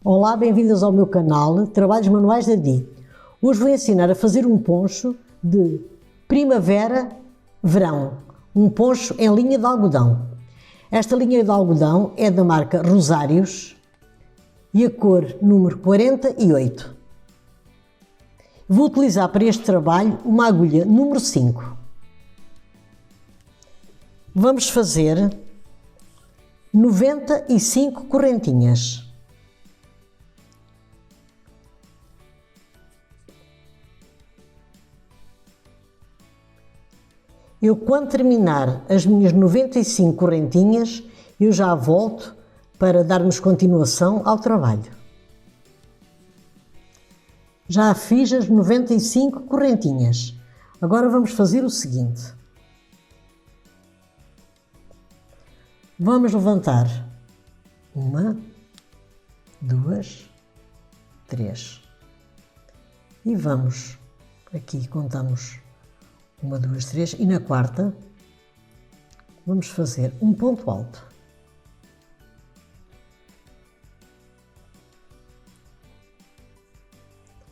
Olá, bem-vindas ao meu canal Trabalhos Manuais da Di. Hoje vou ensinar a fazer um poncho de primavera-verão, um poncho em linha de algodão. Esta linha de algodão é da marca Rosários e a cor número 48. Vou utilizar para este trabalho uma agulha número 5. Vamos fazer 95 correntinhas. Eu, quando terminar as minhas 95 correntinhas, eu já volto para darmos continuação ao trabalho. Já fiz as 95 correntinhas. Agora vamos fazer o seguinte. Vamos levantar 1, 2, 3 e vamos, aqui contamos 1, 2, 3 e na quarta vamos fazer um ponto alto.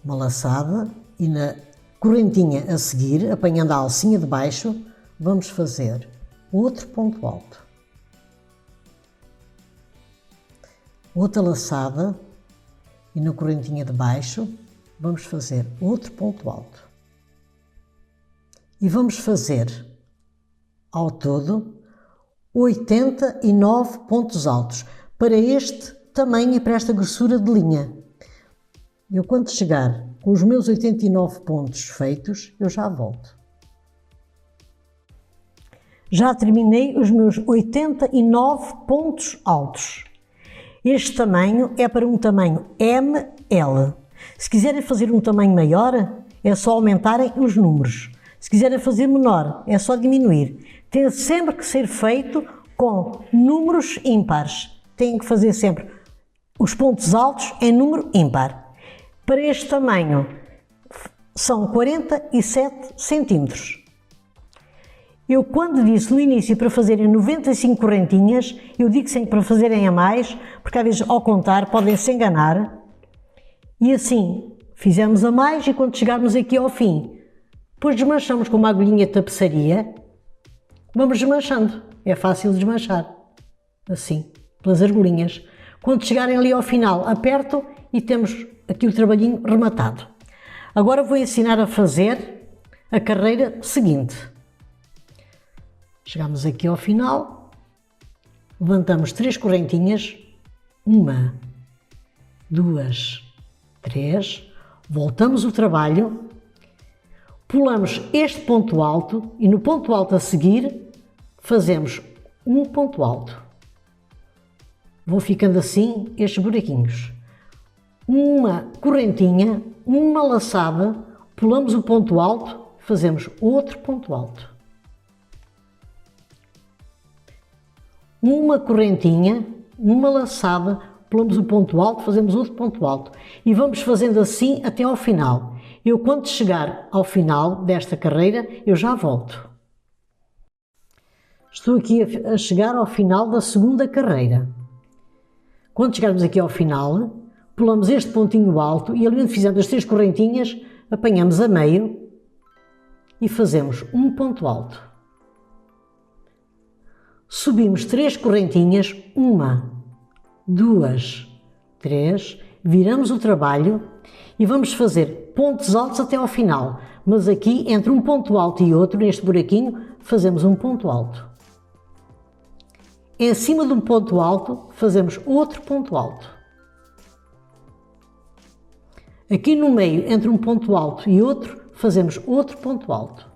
Uma laçada e na correntinha a seguir, apanhando a alcinha de baixo, vamos fazer outro ponto alto. Outra laçada e na correntinha de baixo vamos fazer outro ponto alto. E vamos fazer, ao todo, 89 pontos altos, para este tamanho e para esta grossura de linha. Eu, quando chegar com os meus 89 pontos feitos, eu já volto. Já terminei os meus 89 pontos altos. Este tamanho é para um tamanho ML. Se quiserem fazer um tamanho maior, é só aumentarem os números. Se quiserem fazer menor, é só diminuir. Tem sempre que ser feito com números ímpares. Tem que fazer sempre os pontos altos em número ímpar. Para este tamanho, são 47 centímetros. Eu, quando disse no início para fazerem 95 correntinhas, eu digo sempre para fazerem a mais, porque às vezes ao contar podem se enganar. E assim, fizemos a mais e quando chegarmos aqui ao fim, depois desmanchamos com uma agulhinha de tapeçaria, vamos desmanchando, é fácil desmanchar, assim, pelas argolinhas. Quando chegarem ali ao final, apertam e temos aqui o trabalhinho rematado. Agora vou ensinar a fazer a carreira seguinte. Chegamos aqui ao final, levantamos 3 correntinhas, 1, 2, 3, voltamos o trabalho, pulamos este ponto alto e no ponto alto a seguir fazemos um ponto alto. Vão ficando assim estes buraquinhos. Uma correntinha, uma laçada, pulamos o ponto alto, fazemos outro ponto alto. Uma correntinha, uma laçada, pulamos o ponto alto, fazemos outro ponto alto. E vamos fazendo assim até ao final. Eu, quando chegar ao final desta carreira, eu já volto. Estou aqui a chegar ao final da segunda carreira. Quando chegarmos aqui ao final, pulamos este pontinho alto e ali onde fizemos as 3 correntinhas, apanhamos a meio e fazemos um ponto alto. Subimos 3 correntinhas, 1, 2, 3, viramos o trabalho e vamos fazer pontos altos até ao final, mas aqui entre um ponto alto e outro, neste buraquinho, fazemos um ponto alto. Em cima de um ponto alto, fazemos outro ponto alto. Aqui no meio, entre um ponto alto e outro, fazemos outro ponto alto.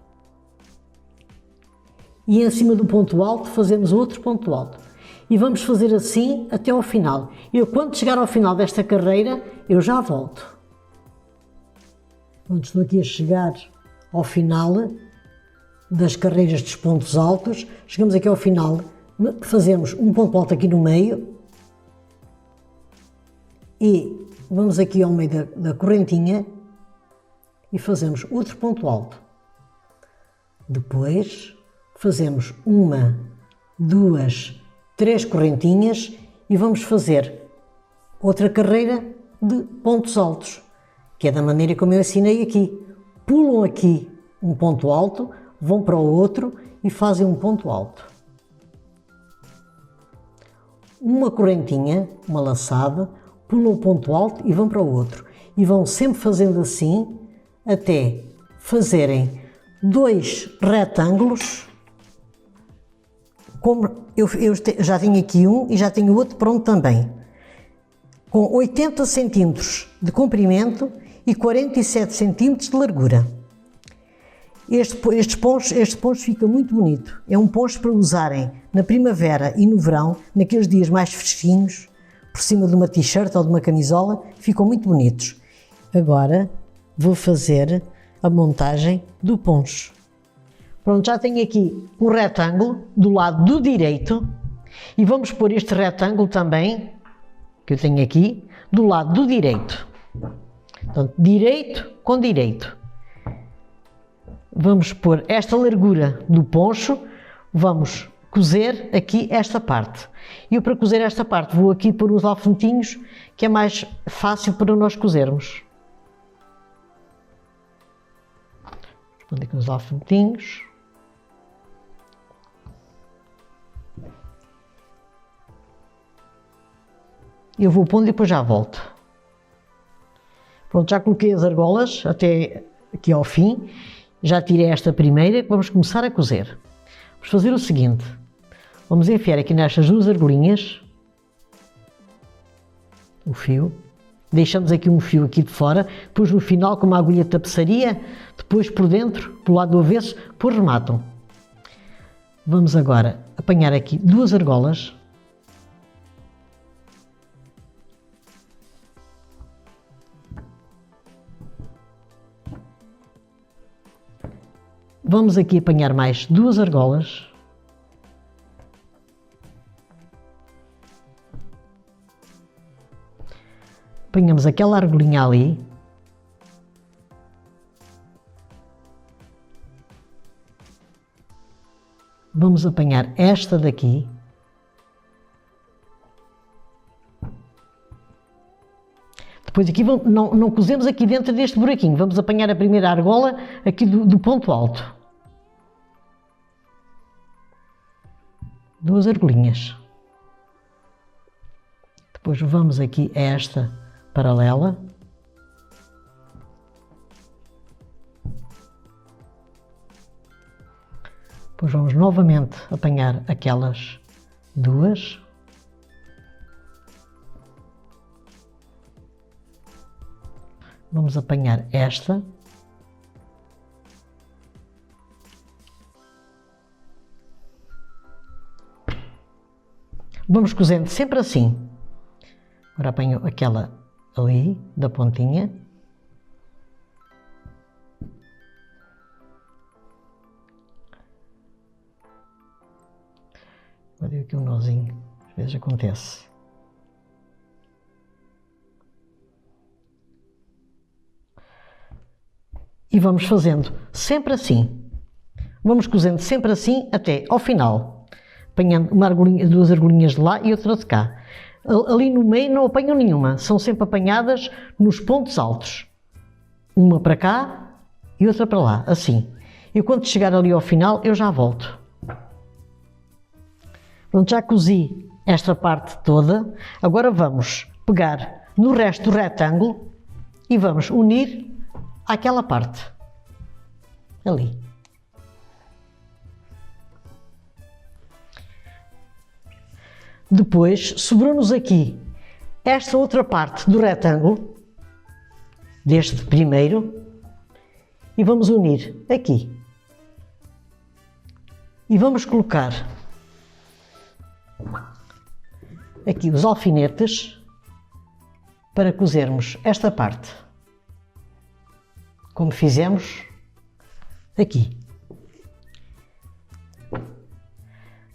E em cima do ponto alto, fazemos outro ponto alto. E vamos fazer assim até ao final. Eu, quando chegar ao final desta carreira, eu já volto. Quando estou aqui a chegar ao final das carreiras dos pontos altos, chegamos aqui ao final, fazemos um ponto alto aqui no meio e vamos aqui ao meio da correntinha e fazemos outro ponto alto. Depois fazemos 1, 2, 3 correntinhas e vamos fazer outra carreira de pontos altos, que é da maneira como eu ensinei aqui. Pulam aqui um ponto alto, vão para o outro e fazem um ponto alto. Uma correntinha, uma laçada, pulam o ponto alto e vão para o outro. E vão sempre fazendo assim até fazerem 2 retângulos. Como eu já tenho aqui um e já tenho outro pronto também, com 80 cm de comprimento e 47 cm de largura. Este poncho fica muito bonito. É um poncho para usarem na primavera e no verão, naqueles dias mais fresquinhos, por cima de uma t-shirt ou de uma camisola, ficam muito bonitos. Agora vou fazer a montagem do poncho. Pronto, já tenho aqui um retângulo do lado do direito e vamos pôr este retângulo também, que eu tenho aqui, do lado do direito. Portanto, direito com direito. Vamos pôr esta largura do poncho, vamos cozer aqui esta parte. E eu, para cozer esta parte, vou aqui pôr uns alfinetinhos, que é mais fácil para nós cozermos. Vou pôr aqui uns alfinetinhos. Eu vou pondo e depois já volto. Pronto, já coloquei as argolas até aqui ao fim. Já tirei esta primeira, que vamos começar a cozer. Vamos fazer o seguinte. Vamos enfiar aqui nestas 2 argolinhas o fio. Deixamos aqui um fio aqui de fora. Depois no final, com uma agulha de tapeçaria, depois por dentro, pelo lado do avesso, depois rematam. Vamos agora apanhar aqui 2 argolas. Vamos aqui apanhar mais 2 argolas. Apanhamos aquela argolinha ali. Vamos apanhar esta daqui. Depois aqui não cozemos aqui dentro deste buraquinho. Vamos apanhar a primeira argola aqui do ponto alto. 2 argolinhas. Depois vamos aqui a esta paralela. Depois vamos novamente apanhar aquelas 2. Vamos apanhar esta. Vamos cozendo sempre assim. Agora apanho aquela ali, da pontinha. Vou dar aqui um nozinho, às vezes acontece. E vamos fazendo sempre assim. Vamos cozendo sempre assim até ao final. Apanhando uma argolinha, 2 argolinhas de lá e outra de cá. Ali no meio não apanham nenhuma. São sempre apanhadas nos pontos altos. Uma para cá e outra para lá, assim. E quando chegar ali ao final, eu já volto. Pronto, já cozi esta parte toda. Agora vamos pegar no resto do retângulo e vamos unir àquela parte. Ali. Depois, sobrou-nos aqui esta outra parte do retângulo, deste primeiro, e vamos unir aqui. E vamos colocar aqui os alfinetes para cozermos esta parte, como fizemos aqui.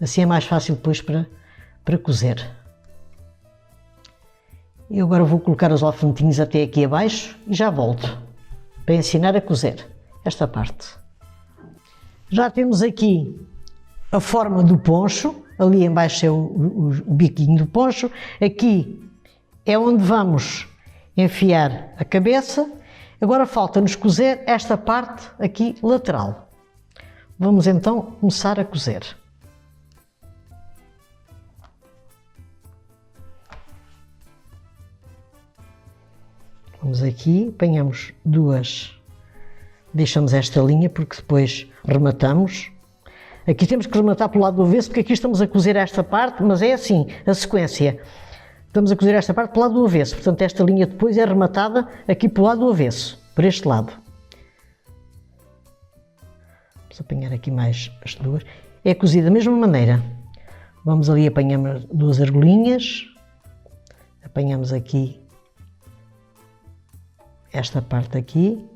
Assim é mais fácil depois para cozer. Eu agora vou colocar os alfinetinhos até aqui abaixo e já volto para ensinar a cozer esta parte. Já temos aqui a forma do poncho, ali em baixo é o biquinho do poncho, aqui é onde vamos enfiar a cabeça. Agora falta-nos cozer esta parte aqui lateral. Vamos então começar a cozer. Vamos aqui, apanhamos duas, deixamos esta linha porque depois rematamos. Aqui temos que rematar pelo lado do avesso porque aqui estamos a cozer esta parte, mas é assim, a sequência. Estamos a cozer esta parte pelo lado do avesso, portanto esta linha depois é rematada aqui pelo lado do avesso, por este lado. Vamos apanhar aqui mais as duas. É cozido da mesma maneira. Vamos ali, apanhamos duas argolinhas, apanhamos aqui esta parte aqui,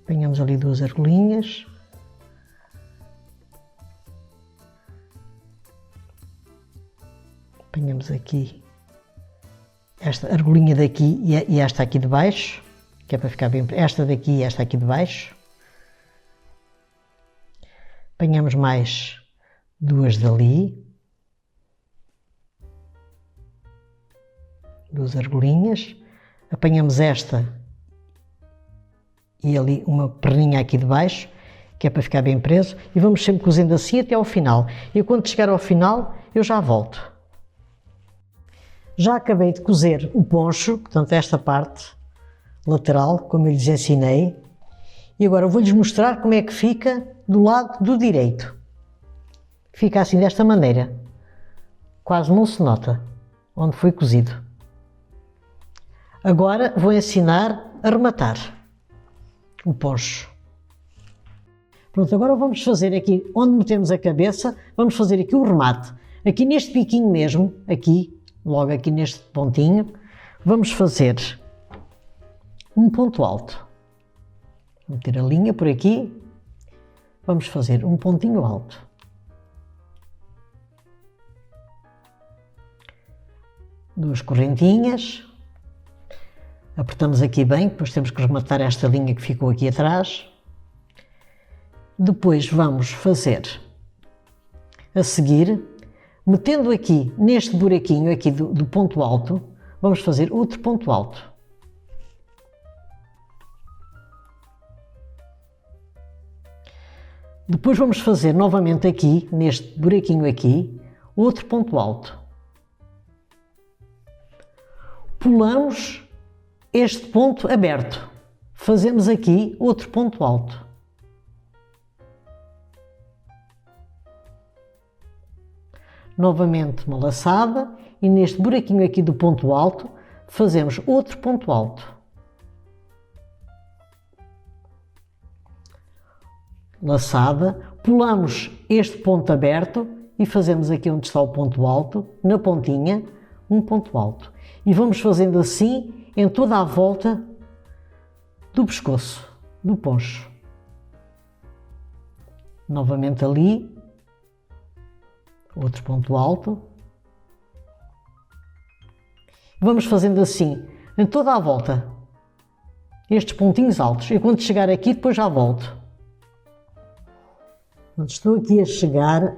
apanhamos ali duas argolinhas, apanhamos aqui esta argolinha daqui e esta aqui de baixo, que é para ficar bem, esta daqui e esta aqui de baixo, apanhamos mais duas dali, duas argolinhas, apanhamos esta e ali uma perninha aqui de baixo, que é para ficar bem preso, e vamos sempre cozendo assim até ao final. E quando chegar ao final, eu já volto. Já acabei de cozer o poncho, portanto esta parte lateral, como eu lhes ensinei, e agora vou-lhes mostrar como é que fica do lado do direito. Fica assim desta maneira, quase não se nota onde foi cozido. Agora vou ensinar a rematar o poncho. Pronto, agora vamos fazer aqui, onde metemos a cabeça, vamos fazer aqui o remate. Aqui neste biquinho mesmo, aqui, logo aqui neste pontinho, vamos fazer um ponto alto. Vou meter a linha por aqui, vamos fazer um pontinho alto. Duas correntinhas. Apertamos aqui bem, depois temos que rematar esta linha que ficou aqui atrás. Depois vamos fazer a seguir, metendo aqui neste buraquinho aqui do ponto alto, vamos fazer outro ponto alto. Depois vamos fazer novamente aqui, neste buraquinho aqui, outro ponto alto. Pulamos este ponto aberto, fazemos aqui outro ponto alto. Novamente uma laçada e neste buraquinho aqui do ponto alto fazemos outro ponto alto. Laçada, pulamos este ponto aberto e fazemos aqui onde está o ponto alto, na pontinha, um ponto alto. E vamos fazendo assim em toda a volta do pescoço, do poncho. Novamente ali, outro ponto alto. Vamos fazendo assim em toda a volta, estes pontinhos altos. E quando chegar aqui, depois já volto. Estou aqui a chegar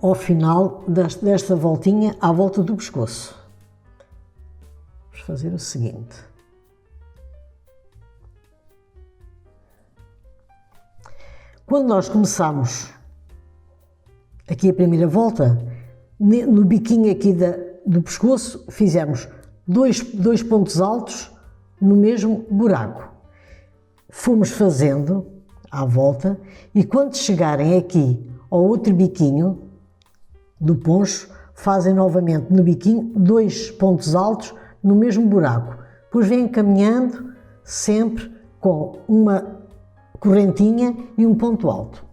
ao final desta voltinha à volta do pescoço. Vamos fazer o seguinte. Quando nós começamos aqui a primeira volta, no biquinho aqui do pescoço, fizemos dois pontos altos no mesmo buraco. Fomos fazendo à volta e quando chegarem aqui ao outro biquinho do poncho, fazem novamente no biquinho dois pontos altos no mesmo buraco. Depois vêm caminhando sempre com uma correntinha e um ponto alto.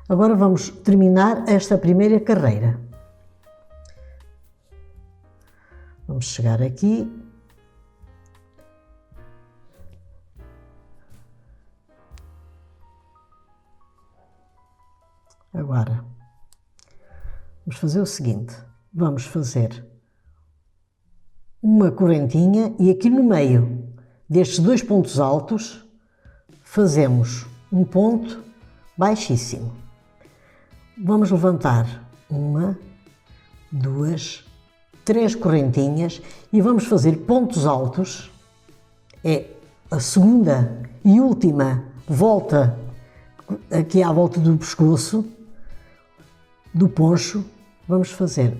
Agora vamos terminar esta primeira carreira. Vamos chegar aqui. Agora, vamos fazer o seguinte, vamos fazer uma correntinha e aqui no meio destes dois pontos altos fazemos um ponto baixíssimo. vamos levantar 1, 2, 3 correntinhas e vamos fazer pontos altos. É a segunda e última volta aqui à volta do pescoço, do poncho. Vamos fazer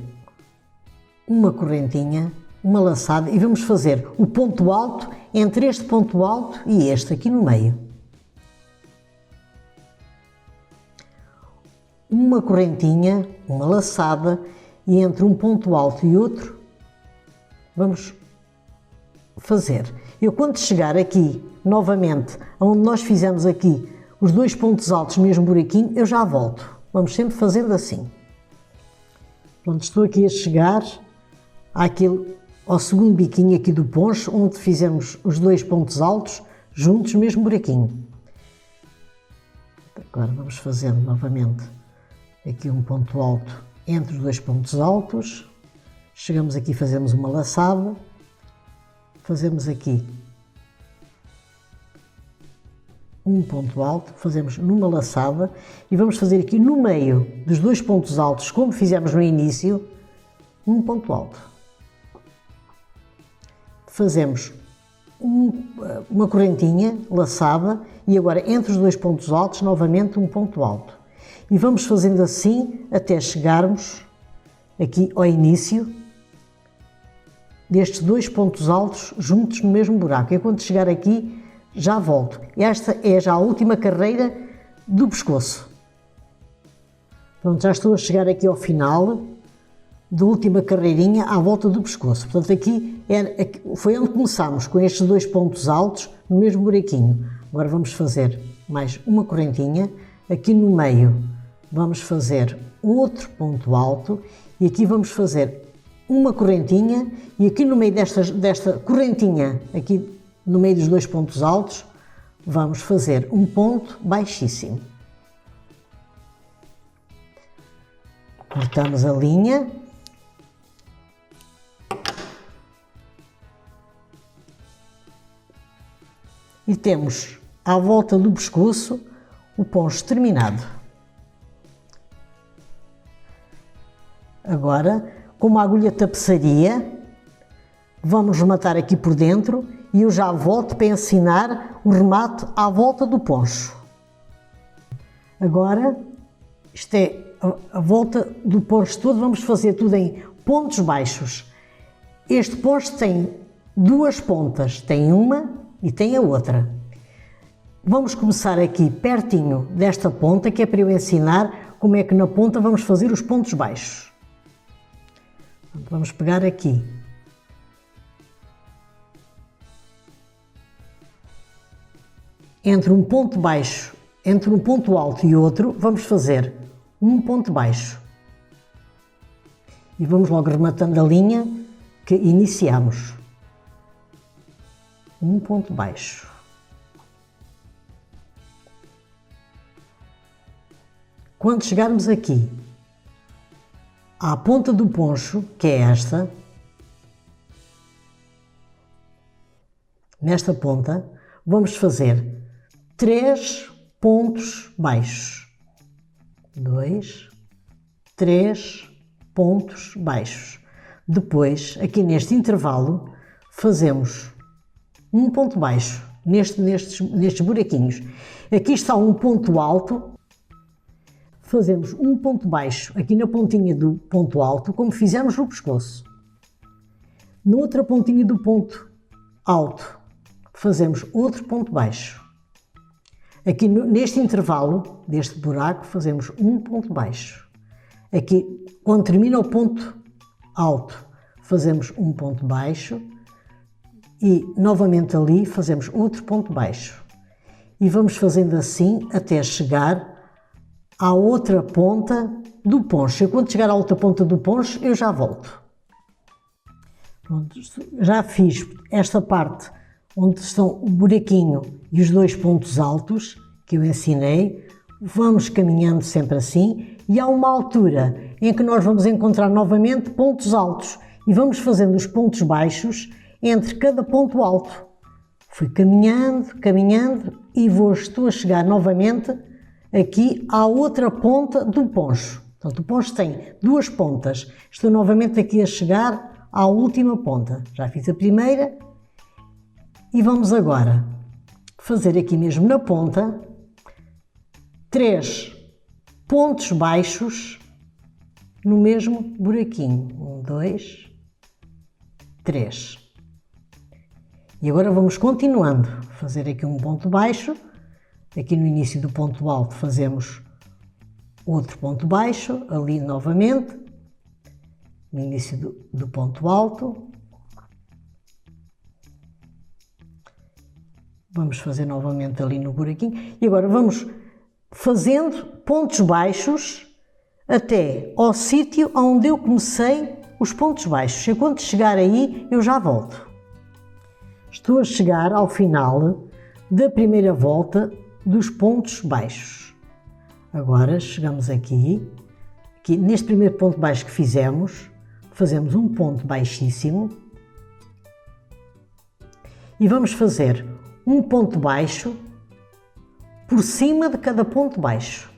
uma correntinha, uma laçada e vamos fazer o ponto alto entre este ponto alto e este aqui no meio. Uma correntinha, uma laçada e entre um ponto alto e outro vamos fazer. Eu quando chegar aqui novamente onde nós fizemos aqui os 2 pontos altos, mesmo buraquinho, eu já volto. Vamos sempre fazendo assim. Pronto, estou aqui a chegar ao segundo biquinho aqui do poncho, onde fizemos os 2 pontos altos juntos, mesmo buraquinho. Agora vamos fazer novamente aqui um ponto alto entre os 2 pontos altos. Chegamos aqui, fazemos uma laçada, fazemos aqui um ponto alto, fazemos numa laçada e vamos fazer aqui no meio dos 2 pontos altos, como fizemos no início, um ponto alto. Fazemos uma correntinha laçada e agora entre os 2 pontos altos, novamente um ponto alto. E vamos fazendo assim até chegarmos aqui ao início destes 2 pontos altos juntos no mesmo buraco. E quando chegar aqui, já volto. Esta é já a última carreira do pescoço. Pronto, já estou a chegar aqui ao final da última carreirinha à volta do pescoço. Portanto, aqui foi onde começámos, com estes 2 pontos altos no mesmo buraquinho. Agora vamos fazer mais uma correntinha. Aqui no meio vamos fazer outro ponto alto e aqui vamos fazer uma correntinha e aqui no meio desta correntinha, aqui no meio dos 2 pontos altos, vamos fazer um ponto baixíssimo. Cortamos a linha. E temos à volta do pescoço o poncho terminado. Agora, com uma agulha tapeçaria, vamos rematar aqui por dentro e eu já volto para ensinar o remate à volta do poncho. Agora, isto é a volta do poncho todo, vamos fazer tudo em pontos baixos. Este poncho tem 2 pontas, tem uma e tem a outra. Vamos começar aqui pertinho desta ponta, que é para eu ensinar como é que na ponta vamos fazer os pontos baixos. Vamos pegar aqui. Entre um ponto baixo, entre um ponto alto e outro, vamos fazer um ponto baixo. E vamos logo rematando a linha que iniciamos. Um ponto baixo. Quando chegarmos aqui à ponta do poncho, que é esta, nesta ponta, vamos fazer 3 pontos baixos. 2, 3 pontos baixos. Depois, aqui neste intervalo, fazemos um ponto baixo nestes buraquinhos. Aqui está um ponto alto. Fazemos um ponto baixo aqui na pontinha do ponto alto, como fizemos no pescoço. Na outra pontinha do ponto alto, fazemos outro ponto baixo. Aqui neste intervalo deste buraco, fazemos um ponto baixo. Aqui, quando termina o ponto alto, fazemos um ponto baixo e novamente ali fazemos outro ponto baixo. E vamos fazendo assim até chegar à outra ponta do poncho. Quando chegar à outra ponta do poncho, eu já volto. Pronto, já fiz esta parte onde estão o buraquinho e os 2 pontos altos que eu ensinei. Vamos caminhando sempre assim e há uma altura em que nós vamos encontrar novamente pontos altos e vamos fazendo os pontos baixos entre cada ponto alto. Fui caminhando, caminhando e estou a chegar novamente aqui à outra ponta do poncho. Portanto, o poncho tem duas pontas. Estou novamente aqui a chegar à última ponta. Já fiz a primeira e vamos agora fazer aqui mesmo na ponta 3 pontos baixos no mesmo buraquinho. 1, 2, 3. E agora vamos continuando. Fazer aqui um ponto baixo. Aqui no início do ponto alto fazemos outro ponto baixo, ali novamente, no início do ponto alto. Vamos fazer novamente ali no buraquinho. E agora vamos fazendo pontos baixos até ao sítio onde eu comecei os pontos baixos. E quando chegar aí, eu já volto. Estou a chegar ao final da primeira volta dos pontos baixos. Agora chegamos aqui neste primeiro ponto baixo que fizemos, fazemos um ponto baixíssimo e vamos fazer um ponto baixo por cima de cada ponto baixo.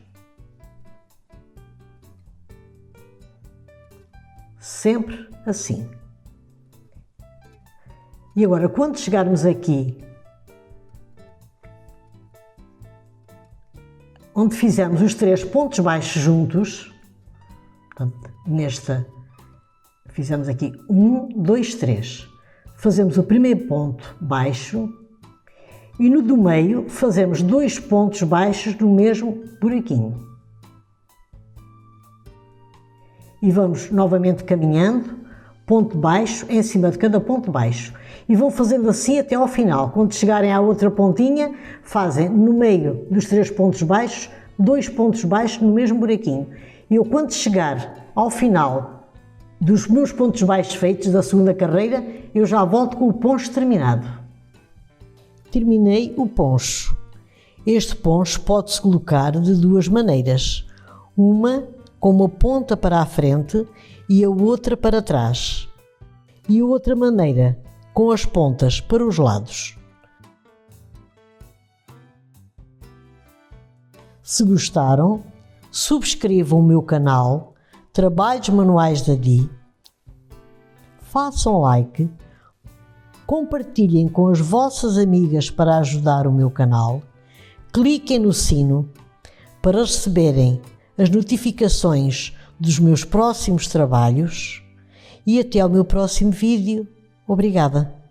Sempre assim. E agora, quando chegarmos aqui, onde fizemos os 3 pontos baixos juntos, portanto, fizemos aqui 1, 2, 3. Fazemos o primeiro ponto baixo e no do meio fazemos 2 pontos baixos no mesmo buraquinho. E vamos novamente caminhando, ponto baixo em cima de cada ponto baixo. E vão fazendo assim até ao final. Quando chegarem à outra pontinha, fazem no meio dos 3 pontos baixos, 2 pontos baixos no mesmo buraquinho. E eu, quando chegar ao final dos meus pontos baixos feitos da segunda carreira, eu já volto com o poncho terminado. Terminei o poncho. Este poncho pode-se colocar de 2 maneiras. Uma com uma ponta para a frente e a outra para trás. E a outra maneira com as pontas para os lados. Se gostaram, subscrevam o meu canal Trabalhos Manuais da Di, façam like, compartilhem com as vossas amigas para ajudar o meu canal, cliquem no sino para receberem as notificações dos meus próximos trabalhos e até ao meu próximo vídeo. Obrigada!